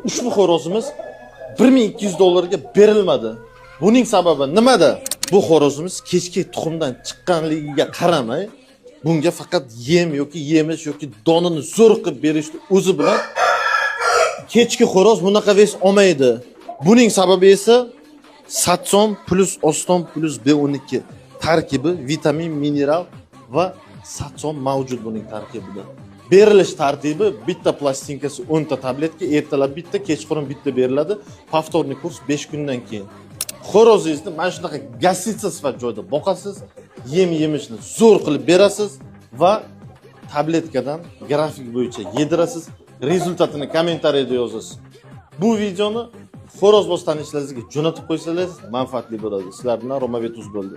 Ushbu xo'rozimiz $1200 berilmadi. Buning sababi nimada? Bu xo'rozimiz kechki tuxumdan chiqqanligiga qaramay, bunga faqat yem yoki yemish yoki donini zo'r qilib berishni o'zi bilan kechki xo'roz bunaqa ves olmaydi. Buning sababi esa Satson plus Oston plus B12 tarkibi, vitamin, mineral va Satson mavjud buning tarkibida. Berilish tartibi bitta plastinkasi 10 ta tabletka, ertalab bitta, kechqurun bitta beriladi. Повторный kurs 5 kundan keyin. Xo'rozingizni mana shunaqa gassitsa sifat joyda boqasiz, yem-yemishni zo'r qilib berasiz va tabletkadan grafik bo'yicha yedirasiz. Rezultatini kommentariyada yozasiz. Bu videoni xo'roz bo'stanishlaringizga jo'natib qo'ysangiz manfaatli bo'ladi. Sizlar bilan Romavet Uz bo'ldi.